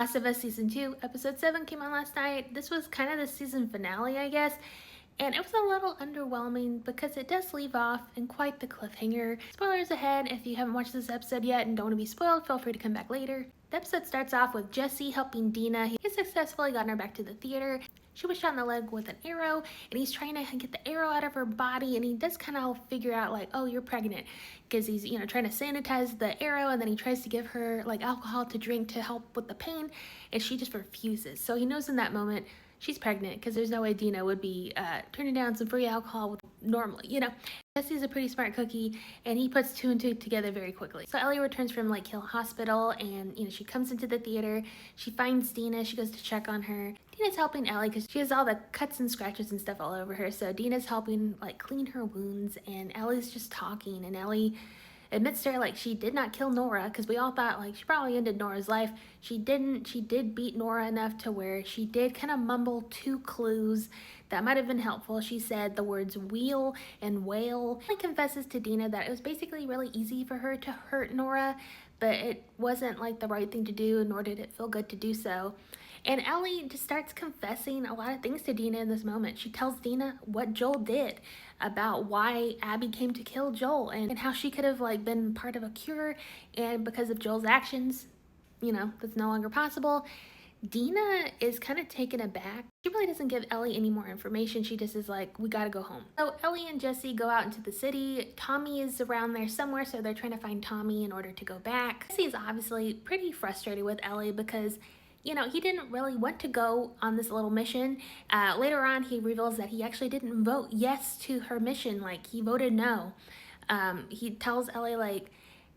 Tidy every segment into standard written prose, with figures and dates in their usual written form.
Last of Us Season 2, Episode 7 came on last night. This was kind of the season finale, I guess, and it was a little underwhelming because it does leave off in quite the cliffhanger. Spoilers ahead, if you haven't watched this episode yet and don't want to be spoiled, feel free to come back later. The episode starts off with Jesse helping Dina. He successfully gotten her back to the theater. She was shot in the leg with an arrow, and he's trying to get the arrow out of her body, and he does kind of figure out, like, oh, you're pregnant, because he's, trying to sanitize the arrow, and then he tries to give her, like, alcohol to drink to help with the pain, and she just refuses. So he knows in that moment she's pregnant, because there's no way Dina would be turning down some free alcohol normally. Jesse's a pretty smart cookie, and he puts two and two together very quickly. So Ellie returns from Lake Hill Hospital, and she comes into the theater. She finds Dina. She goes to check on her. Dina's helping Ellie because she has all the cuts and scratches and stuff all over her. So Dina's helping clean her wounds, and Ellie's just talking, and Ellie admits to her she did not kill Nora, because we all thought she probably ended Nora's life. She didn't. She did beat Nora enough to where she did kind of mumble two clues that might have been helpful. She said the words wheel and whale. Ellie confesses to Dina that it was basically really easy for her to hurt Nora, but it wasn't the right thing to do, nor did it feel good to do so. And Ellie just starts confessing a lot of things to Dina in this moment. She tells Dina what Joel did, about why Abby came to kill Joel, and how she could have been part of a cure, and because of Joel's actions, that's no longer possible. Dina is kind of taken aback. She really doesn't give Ellie any more information. She just is like, we gotta go home. So Ellie and Jesse go out into the city. Tommy is around there somewhere, so they're trying to find Tommy in order to go back. Jesse is obviously pretty frustrated with Ellie because he didn't really want to go on this little mission. Later on, he reveals that he actually didn't vote yes to her mission. He voted no. He tells Ellie,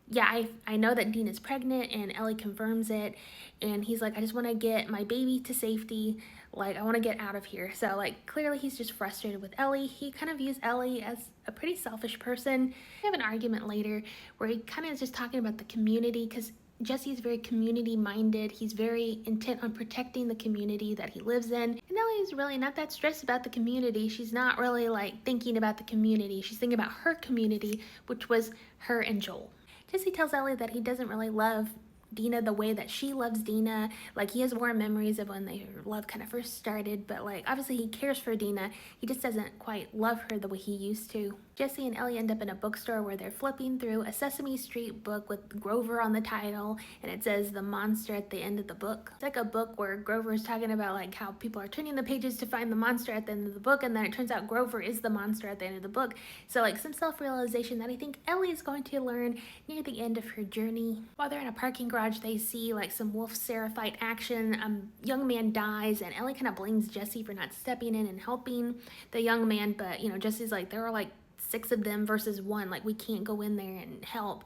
yeah, I know that Dina's pregnant, and Ellie confirms it. And he's like, I just want to get my baby to safety. I want to get out of here. So, clearly he's just frustrated with Ellie. He kind of views Ellie as a pretty selfish person. We have an argument later where he kind of is just talking about the community, because Jesse is very community-minded. He's very intent on protecting the community that he lives in. And Ellie is really not that stressed about the community. She's not really thinking about the community. She's thinking about her community, which was her and Joel. Jesse tells Ellie that he doesn't really love Dina the way that she loves Dina. He has warm memories of when their love kind of first started, but obviously he cares for Dina. He just doesn't quite love her the way he used to. Jesse and Ellie end up in a bookstore where they're flipping through a Sesame Street book with Grover on the title, and it says the monster at the end of the book. It's a book where Grover is talking about how people are turning the pages to find the monster at the end of the book, and then it turns out Grover is the monster at the end of the book. So some self-realization that I think Ellie is going to learn near the end of her journey. While they're in a parking garage, they see some wolf Seraphite action. A young man dies, and Ellie kind of blames Jesse for not stepping in and helping the young man, but Jesse's there are 6 of them versus 1. We can't go in there and help.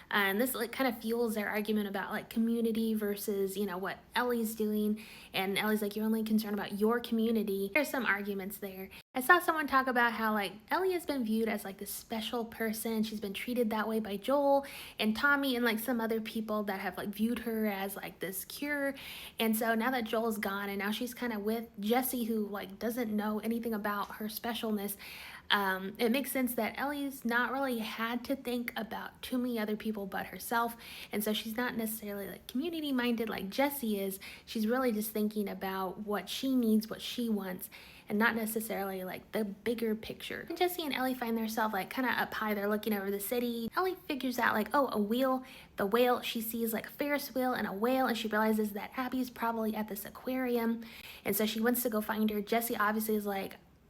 And this kind of fuels their argument about community versus what Ellie's doing, and Ellie's you're only concerned about your community. There's some arguments there. I saw someone talk about how Ellie has been viewed as this special person. She's been treated that way by Joel and Tommy and some other people that have viewed her as this cure. And so now that Joel's gone and now she's kind of with Jesse, who doesn't know anything about her specialness, it makes sense that Ellie's not really had to think about too many other people but herself, and so she's not necessarily community minded like Jesse is. She's really just thinking about what she needs, what she wants, and not necessarily the bigger picture. And Jesse and Ellie find themselves kind of up high. They're looking over the city. Ellie figures out oh, a wheel. The whale, she sees a Ferris wheel and a whale, and she realizes that Abby's probably at this aquarium, and so she wants to go find her. Jesse obviously is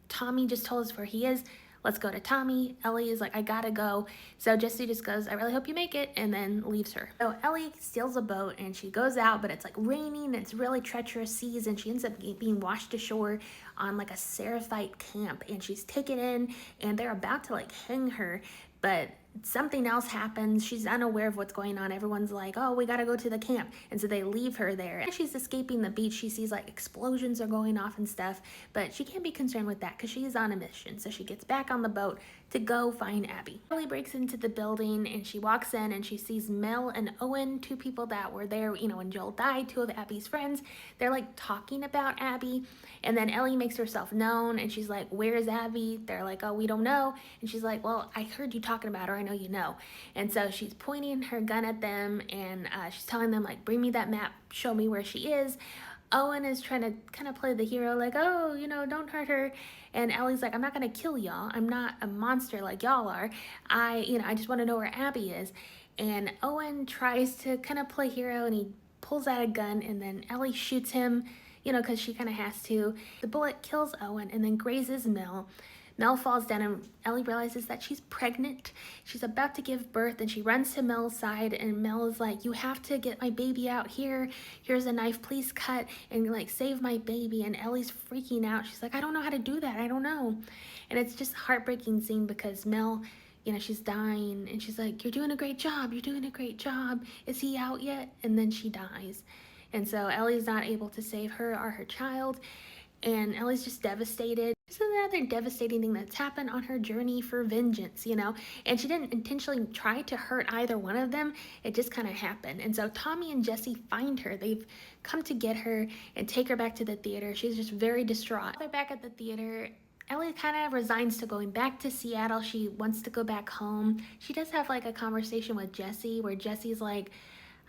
Tommy just told us where he is. Let's go to Tommy. Ellie is I gotta go. So Jesse just goes, I really hope you make it, and then leaves her. So Ellie steals a boat and she goes out, but it's raining. It's really treacherous seas, and she ends up being washed ashore on a Seraphite camp, and she's taken in, and they're about to hang her, but something else happens. She's unaware of what's going on. Everyone's oh, we gotta go to the camp, and so they leave her there. And she's escaping the beach. She sees explosions are going off and stuff, but she can't be concerned with that because she is on a mission. So she gets back on the boat to go find Abby. Ellie breaks into the building and she walks in and she sees Mel and Owen, two people that were there, when Joel died, two of Abby's friends. They're like talking about Abby, and then Ellie makes herself known and she's like, "Where's Abby?" They're like, "Oh, we don't know." And she's like, "Well, I heard you talking about her. I know you know." And so she's pointing her gun at them and she's telling them like, "Bring me that map, show me where she is." Owen is trying to kind of play the hero, like, "Oh, don't hurt her." And Ellie's like, "I'm not gonna kill y'all. I'm not a monster like y'all are. I just want to know where Abby is." And Owen tries to kind of play hero and he pulls out a gun and then Ellie shoots him, because she kind of has to. The bullet kills Owen and then grazes Mel. Mel falls down and Ellie realizes that she's pregnant. She's about to give birth and she runs to Mel's side and Mel is like, "You have to get my baby out here. Here's a knife, please cut and like save my baby." And Ellie's freaking out. She's like, "I don't know how to do that. I don't know." And it's just a heartbreaking scene because Mel, she's dying and she's like, "You're doing a great job. You're doing a great job. Is he out yet?" And then she dies. And so Ellie's not able to save her or her child. And Ellie's just devastated. This is another devastating thing that's happened on her journey for vengeance, and she didn't intentionally try to hurt either one of them. It just kind of happened. And so Tommy and Jesse find her. They've come to get her and take her back to the theater. She's just very distraught. They're back at the theater. Ellie kind of resigns to going back to Seattle. She wants to go back home. She does have like a conversation with Jesse where Jesse's like,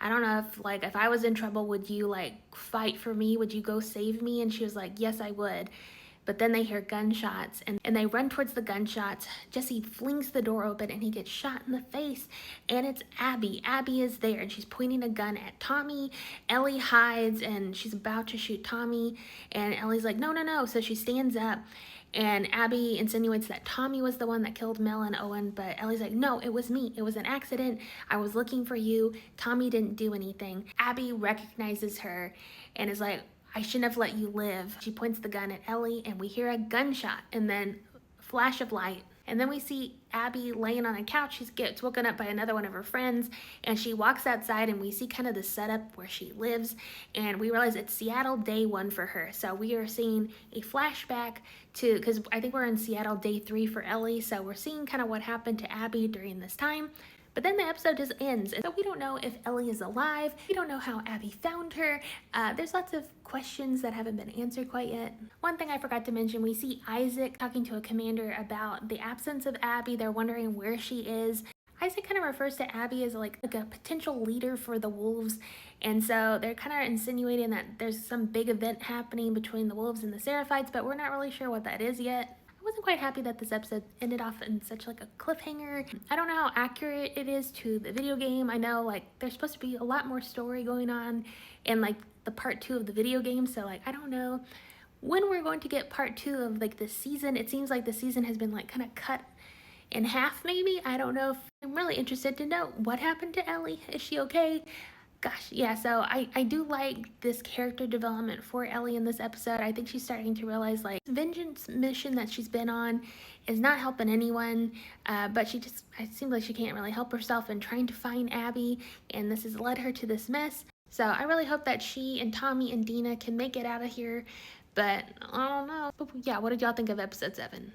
"I don't know if I was in trouble, would you like fight for me? Would you go save me?" And she was like, "Yes, I would." But then they hear gunshots and they run towards the gunshots. Jesse flings the door open and he gets shot in the face. And it's Abby. Abby is there and she's pointing a gun at Tommy. Ellie hides and she's about to shoot Tommy. And Ellie's like, "No, no, no." So she stands up. And Abby insinuates that Tommy was the one that killed Mel and Owen, but Ellie's like, "No, it was me. It was an accident. I was looking for you. Tommy didn't do anything." Abby recognizes her and is like, "I shouldn't have let you live." She points the gun at Ellie and we hear a gunshot and then flash of light. And then we see Abby laying on a couch. She gets woken up by another one of her friends and she walks outside and we see kind of the setup where she lives and we realize it's Seattle day 1 for her. So we are seeing a flashback to, because I think we're in Seattle day 3 for Ellie. So we're seeing kind of what happened to Abby during this time. But then the episode just ends, and so we don't know if Ellie is alive. We don't know how Abby found her. There's lots of questions that haven't been answered quite yet. One thing I forgot to mention, we see Isaac talking to a commander about the absence of Abby. They're wondering where she is. Isaac kind of refers to Abby as like a potential leader for the Wolves, and so they're kind of insinuating that there's some big event happening between the Wolves and the Seraphites, but we're not really sure what that is yet. I wasn't quite happy that this episode ended off in such like a cliffhanger. I don't know how accurate it is to the video game. I know like there's supposed to be a lot more story going on in like the part 2 of the video game, so like I don't know when we're going to get part 2 of like this season. It seems like the season has been like kind of cut in half maybe. I don't know. I'm really interested to know what happened to Ellie. Is she okay? Gosh, yeah, so I do like this character development for Ellie in this episode. I think she's starting to realize like vengeance mission that she's been on is not helping anyone, but it seems like she can't really help herself in trying to find Abby, and this has led her to this mess. So I really hope that she and Tommy and Dina can make it out of here, but I don't know. But yeah, what did y'all think of episode 7?